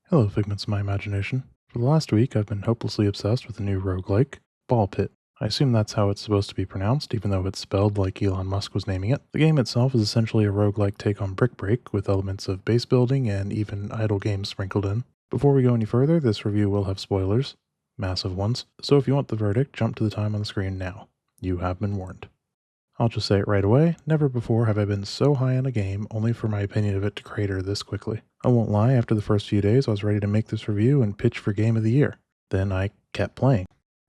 Hello, figments of my imagination. For the last week, I've been hopelessly obsessed with the new roguelike, Ball Pit. I assume that's how it's supposed to be pronounced, even though it's spelled like Elon Musk was naming it. The game itself is essentially a roguelike take on Brick Break, with elements of base building and even idle games sprinkled in. Before we go any further, this review will have spoilers. Massive ones. So if you want the verdict, jump to the time on the screen now. You have been warned. I'll just say it right away, never before have I been so high on a game only for my opinion of it to crater this quickly. I won't lie, after the first few days I was ready to make this review and pitch for Game of the Year. Then I kept playing,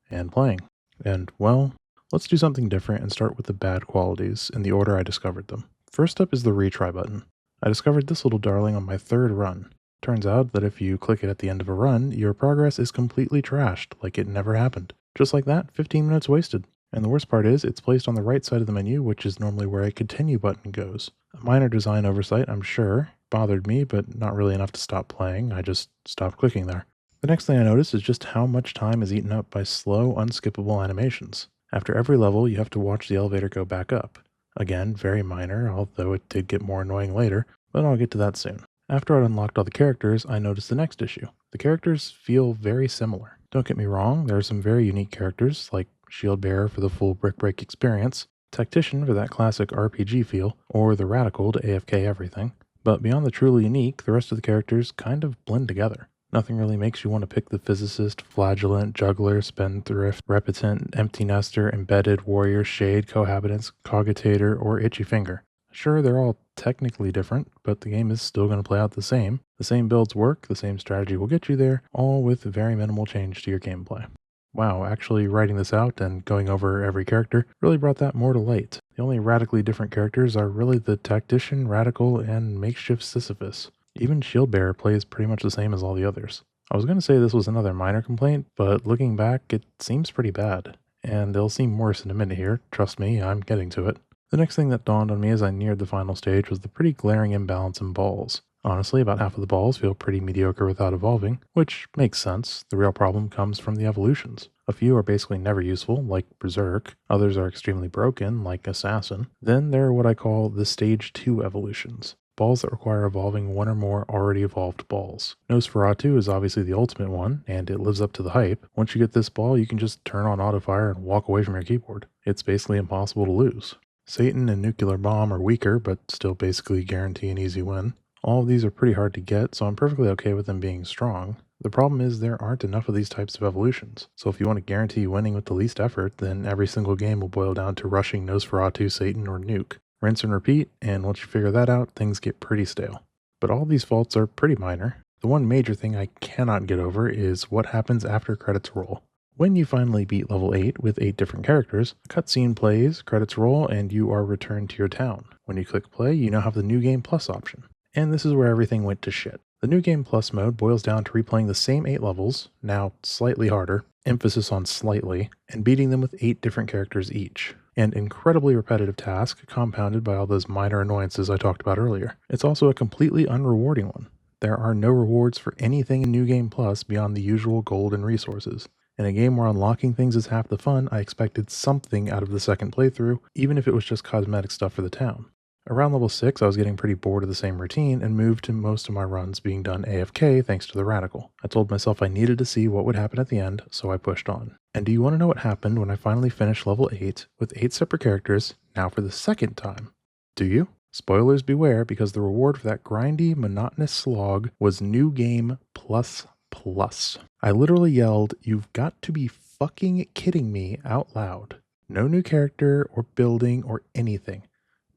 and playing, and well, let's do something different and start with the bad qualities in the order I discovered them. First up is the retry button. I discovered this little darling on my third run. Turns out that if you click it at the end of a run, your progress is completely trashed, like it never happened. Just like that, 15 minutes wasted. And the worst part is, it's placed on the right side of the menu, which is normally where a continue button goes. A minor design oversight, I'm sure, bothered me, but not really enough to stop playing. I just stopped clicking there. The next thing I noticed is just how much time is eaten up by slow, unskippable animations. After every level, you have to watch the elevator go back up. Again, very minor, although it did get more annoying later, but I'll get to that soon. After I'd unlocked all the characters, I noticed the next issue. The characters feel very similar. Don't get me wrong, there are some very unique characters, like Shield Bearer for the full Brick Break experience, Tactician for that classic RPG feel, or the Radical to AFK everything. But beyond the truly unique, the rest of the characters kind of blend together. Nothing really makes you want to pick the Physicist, Flagellant, Juggler, Spendthrift, Repetent, Empty Nester, Embedded, Warrior, Shade, Cohabitants, Cogitator, or Itchy Finger. Sure, they're all technically different, but the game is still going to play out the same. The same builds work, the same strategy will get you there, all with very minimal change to your gameplay. Wow, actually writing this out and going over every character really brought that more to light. The only radically different characters are really the Tactician, Radical, and Makeshift Sisyphus. Even Shield Bearer plays pretty much the same as all the others. I was going to say this was another minor complaint, but looking back, it seems pretty bad. And it'll seem worse in a minute here, trust me, I'm getting to it. The next thing that dawned on me as I neared the final stage was the pretty glaring imbalance in balls. Honestly, about half of the balls feel pretty mediocre without evolving, which makes sense. The real problem comes from the evolutions. A few are basically never useful, like Berserk. Others are extremely broken, like Assassin. Then there are what I call the Stage 2 evolutions. Balls that require evolving one or more already evolved balls. Nosferatu is obviously the ultimate one, and it lives up to the hype. Once you get this ball, you can just turn on autofire and walk away from your keyboard. It's basically impossible to lose. Satan and Nuclear Bomb are weaker, but still basically guarantee an easy win. All of these are pretty hard to get, so I'm perfectly okay with them being strong. The problem is there aren't enough of these types of evolutions, so if you want to guarantee winning with the least effort, then every single game will boil down to rushing Nosferatu, Satan, or Nuke. Rinse and repeat, and once you figure that out, things get pretty stale. But all these faults are pretty minor. The one major thing I cannot get over is what happens after credits roll. When you finally beat level 8 with 8 different characters, a cutscene plays, credits roll, and you are returned to your town. When you click play, you now have the New Game Plus option. And this is where everything went to shit. The New Game Plus mode boils down to replaying the same 8 levels, now slightly harder, emphasis on slightly, and beating them with 8 different characters each. An incredibly repetitive task, compounded by all those minor annoyances I talked about earlier. It's also a completely unrewarding one. There are no rewards for anything in New Game Plus beyond the usual gold and resources. In a game where unlocking things is half the fun, I expected something out of the second playthrough, even if it was just cosmetic stuff for the town. Around level 6, I was getting pretty bored of the same routine and moved to most of my runs being done AFK thanks to the Radical. I told myself I needed to see what would happen at the end, so I pushed on. And do you want to know what happened when I finally finished level 8 with 8 separate characters, now for the second time? Do you? Spoilers beware, because the reward for that grindy, monotonous slog was New Game Plus Plus. I literally yelled, "You've got to be fucking kidding me," out loud. No new character or building or anything.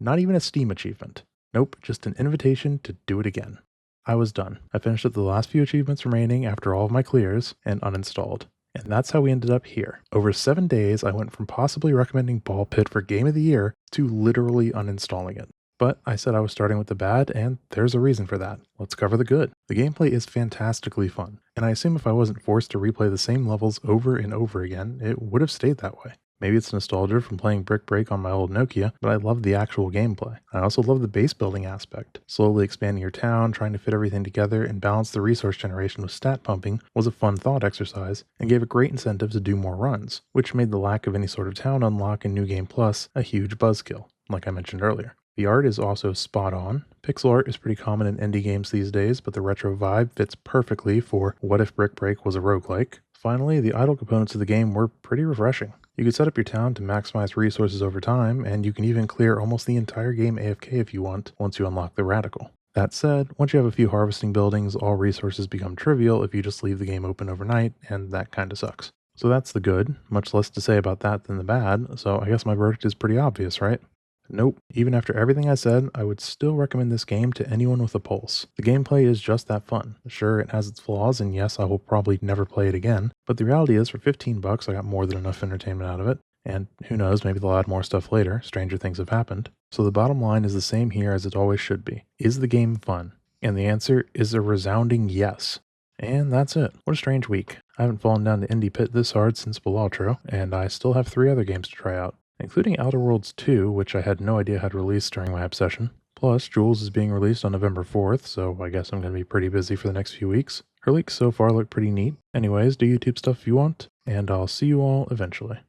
Not even a Steam achievement. Nope, just an invitation to do it again. I was done. I finished up the last few achievements remaining after all of my clears and uninstalled. And that's how we ended up here. Over 7 days, I went from possibly recommending Ball Pit for Game of the Year to literally uninstalling it. But I said I was starting with the bad, and there's a reason for that. Let's cover the good. The gameplay is fantastically fun, and I assume if I wasn't forced to replay the same levels over and over again, it would have stayed that way. Maybe it's nostalgia from playing Brick Break on my old Nokia, but I love the actual gameplay. I also love the base building aspect. Slowly expanding your town, trying to fit everything together, and balance the resource generation with stat pumping was a fun thought exercise, and gave a great incentive to do more runs, which made the lack of any sort of town unlock in New Game Plus a huge buzzkill, like I mentioned earlier. The art is also spot on. Pixel art is pretty common in indie games these days, but the retro vibe fits perfectly for what if Brick Break was a roguelike. Finally, the idle components of the game were pretty refreshing. You could set up your town to maximize resources over time, and you can even clear almost the entire game AFK if you want, once you unlock the Radical. That said, once you have a few harvesting buildings, all resources become trivial if you just leave the game open overnight, and that kinda sucks. So that's the good, much less to say about that than the bad, so I guess my verdict is pretty obvious, right? Nope. Even after everything I said, I would still recommend this game to anyone with a pulse. The gameplay is just that fun. Sure, it has its flaws, and yes, I will probably never play it again, but the reality is for 15 bucks, I got more than enough entertainment out of it. And who knows, maybe they'll add more stuff later. Stranger things have happened. So the bottom line is the same here as it always should be. Is the game fun? And the answer is a resounding yes. And that's it. What a strange week. I haven't fallen down the indie pit this hard since Balatro, and I still have 3 other games to try out, including Outer Worlds 2, which I had no idea had released during my obsession. Plus, Jules is being released on November 4th, so I guess I'm going to be pretty busy for the next few weeks. Her leaks so far look pretty neat. Anyways, do YouTube stuff if you want, and I'll see you all eventually.